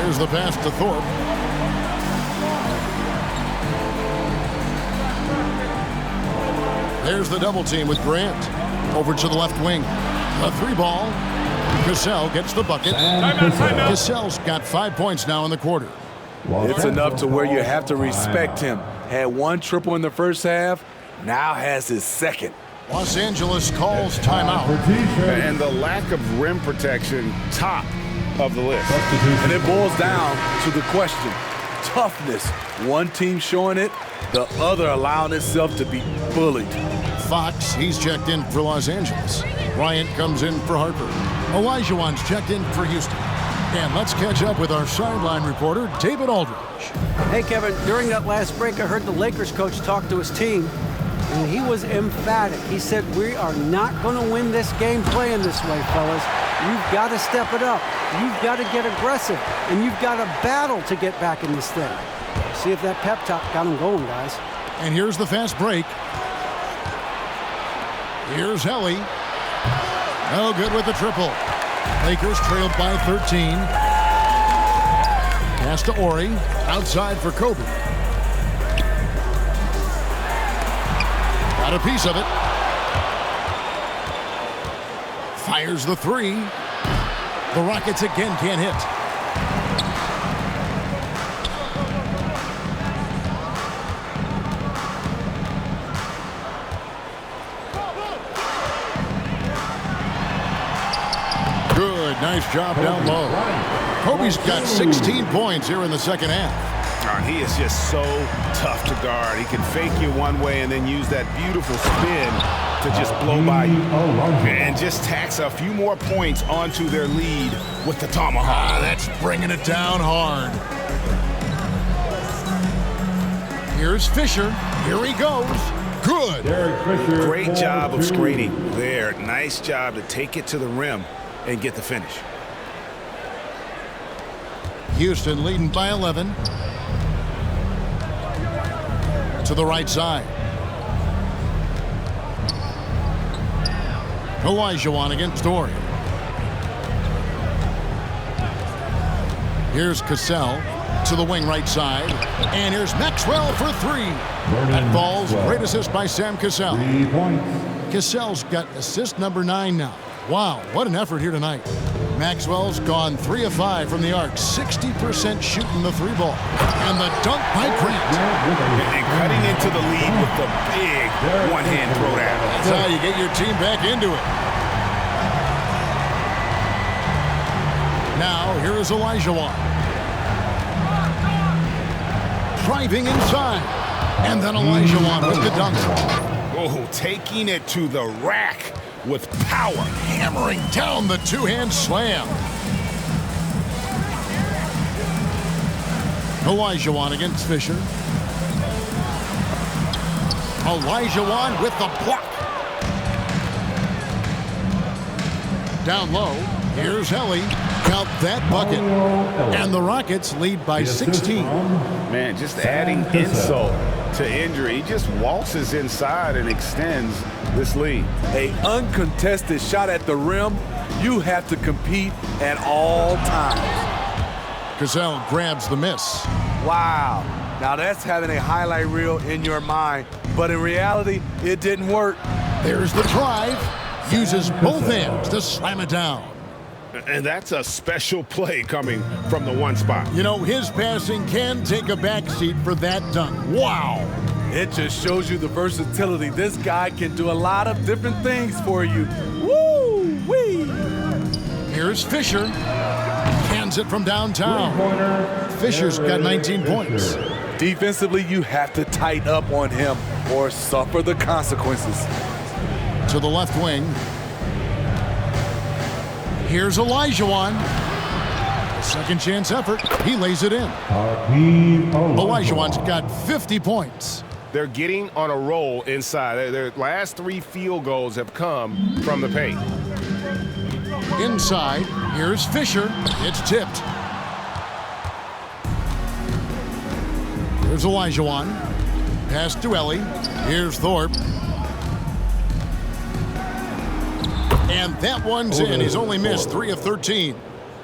Here's the pass to Thorpe. There's the double team with Grant. Over to the left wing. A three ball. Cassell gets the bucket. Cassell's got 5 points now in the quarter. It's enough to where you have to respect him. Had one triple in the first half, now has his second. Los Angeles calls timeout. And the lack of rim protection, top of the list. And it boils down to the question. Toughness. One team showing it, the other allowing itself to be bullied. Fox, he's checked in for Los Angeles. Bryant comes in for Harper. Olajuwon's checked in for Houston. And let's catch up with our sideline reporter, David Aldridge. Hey, Kevin, during that last break, I heard the Lakers coach talk to his team, and he was emphatic. He said, we are not going to win this game playing this way, fellas. You've got to step it up. You've got to get aggressive, and you've got to battle to get back in this thing. See if that pep talk got him going, guys. And here's the fast break. Here's Helly. No good with the triple. Lakers trailed by 13. Pass to Ori. Outside for Kobe. Got a piece of it. Fires the three. The Rockets again can't hit. Nice job down low. Kobe's got 16 points here in the second half. He is just so tough to guard. He can fake you one way and then use that beautiful spin to just blow by you. And just tacks a few more points onto their lead with the tomahawk. That's bringing it down hard. Here's Fisher. Here he goes. Good. Great job of screening there. Nice job to take it to the rim and get the finish. Houston leading by 11. To the right side. Olajuwon against Ori. Here's Cassell to the wing right side. And here's Maxwell for three. That falls. Great assist by Sam Cassell. 3 points. Cassell's got assist number 9 now. Wow, what an effort here tonight. Maxwell's gone 3 of 5 from the arc, 60% shooting the three ball. And the dunk by Grant. And cutting into the lead with the big one-hand throwdown. That's how you get your team back into it. Now, here is Olajuwon. Driving inside. And then Olajuwon with the dunk. Oh, taking it to the rack with power. Hammering down the two-hand slam. Olajuwon against Fisher. Olajuwon with the block. Down low. Here's Helly. Count that bucket. And the Rockets lead by 16. Man, just adding insult to injury. He just waltzes inside and extends this lead. An uncontested shot at the rim, you have to compete at all times. Cassell grabs the miss. Wow. Now that's having a highlight reel in your mind, but in reality, it didn't work. There's the drive. Uses both hands to slam it down. And that's a special play coming from the one spot. You know, his passing can take a backseat for that dunk. Wow. It just shows you the versatility. This guy can do a lot of different things for you. Woo-wee! Here's Fisher. Hands it from downtown. Fisher's got 19 points. Defensively, you have to tighten up on him or suffer the consequences. To the left wing. Here's Olajuwon. Second chance effort. He lays it in. Olajuwon's got 50 points. They're getting on a roll inside. Their last 3 field goals have come from the paint. Inside, here's Fisher. It's tipped. Here's Olajuwon. Pass to Ellie. Here's Thorpe. And that one's in. He's only missed 3 of 13.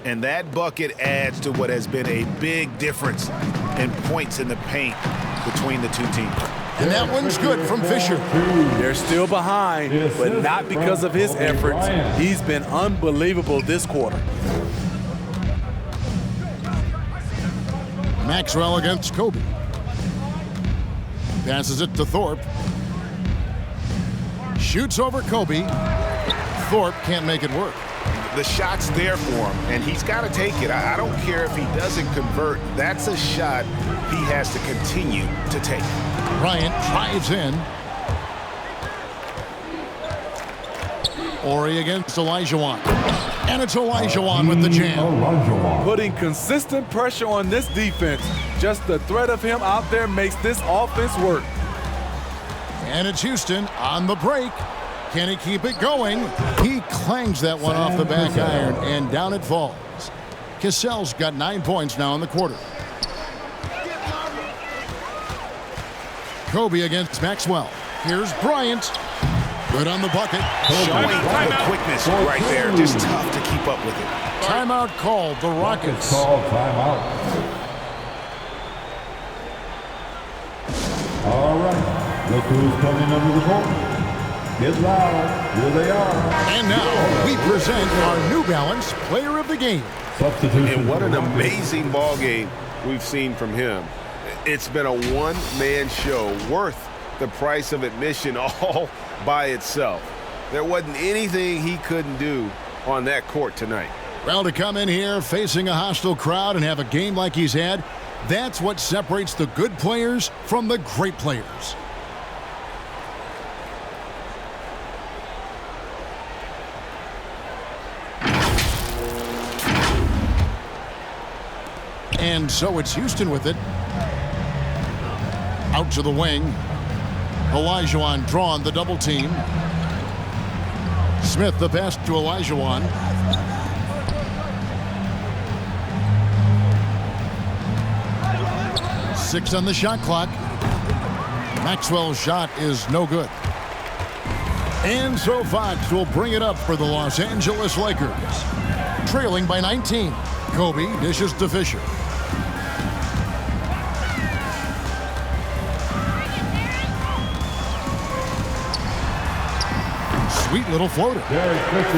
And that bucket adds to what has been a big difference in points in the paint between the two teams. And that one's good from Fisher. They're still behind, but not because of his efforts. He's been unbelievable this quarter. Maxwell against Kobe. Passes it to Thorpe. Shoots over Kobe. Thorpe can't make it work. The shot's there for him, and he's got to take it. I don't care if he doesn't convert. That's a shot he has to continue to take. Bryant drives in. Ori against Olajuwon. And it's Olajuwon with the jam. Putting consistent pressure on this defense. Just the threat of him out there makes this offense work. And it's Houston on the break. Can he keep it going? He clangs that one off the back iron, and down it falls. Cassell's got 9 points now in the quarter. Kobe against Maxwell. Here's Bryant. Good on the bucket. Showing the quickness right there. Just tough to keep up with it. Timeout called. The Rockets. Timeout. All right. Look who's coming under the court. Get loud. Here they are. And now we present our New Balance Player of the Game. Substitution. And what an amazing ball game we've seen from him. It's been a one-man show worth the price of admission all by itself. There wasn't anything he couldn't do on that court tonight. Well, to come in here facing a hostile crowd and have a game like he's had, that's what separates the good players from the great players. And so it's Houston with it. Out to the wing. Olajuwon drawn the double team. Smith the pass to Olajuwon. Six on the shot clock. Maxwell's shot is no good. And so Fox will bring it up for the Los Angeles Lakers. Trailing by 19. Kobe dishes to Fisher. Sweet little floater.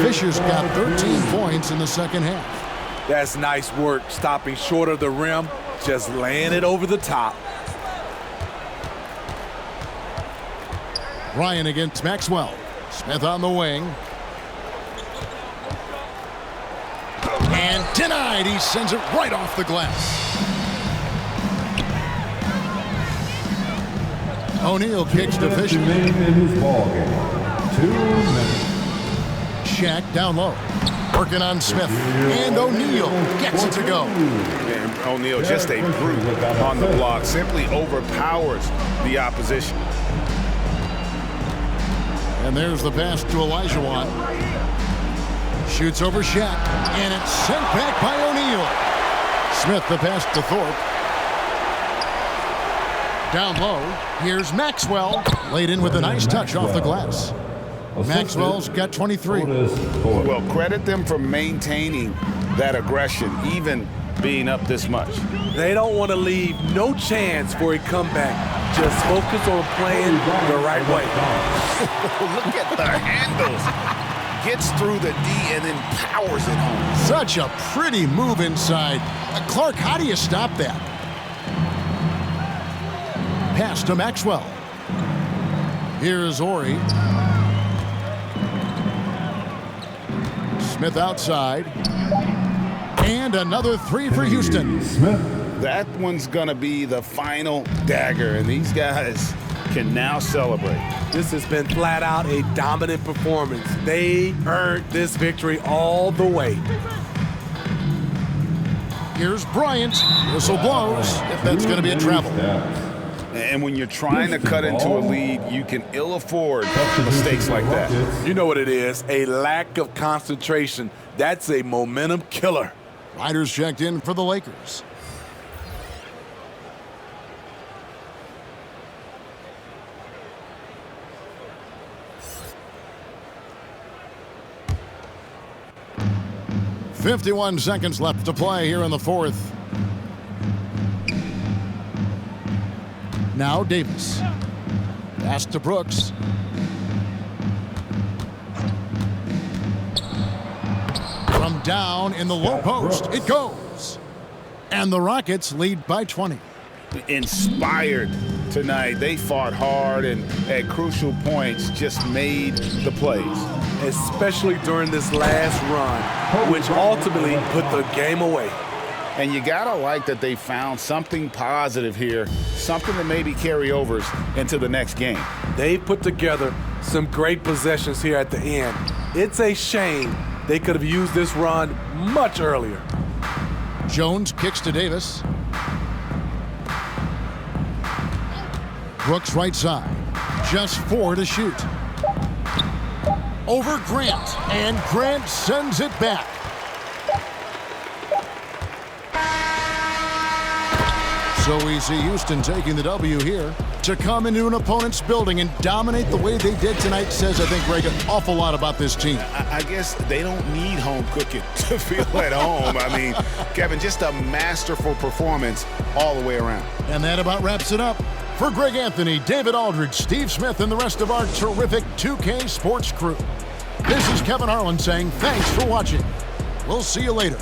Fisher's got 13 points in the second half. That's nice work, stopping short of the rim, just laying it over the top. Ryan against Maxwell. Smith on the wing. And denied. He sends it right off the glass. O'Neal kicks to Fisher. In his ball game. 2 minutes. Shaq down low. Working on Smith. And O'Neal gets it to go. And O'Neal just a brute on the block. Simply overpowers the opposition. And there's the pass to Olajuwon. Shoots over Shaq. And it's sent back by O'Neal. Smith the pass to Thorpe. Down low. Here's Maxwell. Laid in with a nice touch off the glass. Maxwell's got 23. Well, credit them for maintaining that aggression, even being up this much. They don't want to leave no chance for a comeback. Just focus on playing the right way. Look at the handles. Gets through the D and then powers it home. Such a pretty move inside. Clark, how do you stop that? Pass to Maxwell. Here's Ori. Smith outside. And another three for Houston. That one's gonna be the final dagger, and these guys can now celebrate. This has been flat out a dominant performance. They earned this victory all the way. Here's Bryant. Whistle blows if that's going to be a travel. And when you're trying to cut into a lead, you can ill afford mistakes like that. You know what it is, a lack of concentration. That's a momentum killer. Riders checked in for the Lakers. .51 seconds left to play here in the fourth. Now Davis. Pass to Brooks. From down in the low post, it goes. And the Rockets lead by 20. Inspired tonight. They fought hard and at crucial points just made the plays. Especially during this last run, which ultimately put the game away. And you gotta like that they found something positive here, something that maybe carry overs into the next game. They put together some great possessions here at the end. It's a shame they could have used this run much earlier. Jones kicks to Davis. Brooks right side. Just 4 to shoot. Over Grant, and Grant sends it back. So we see Houston taking the W here. To come into an opponent's building and dominate the way they did tonight says, I think, Greg, an awful lot about this team. I guess they don't need home cooking to feel at home. I mean, Kevin, just a masterful performance all the way around. And that about wraps it up. For Greg Anthony, David Aldridge, Steve Smith, and the rest of our terrific 2K Sports crew, this is Kevin Harlan saying thanks for watching. We'll see you later.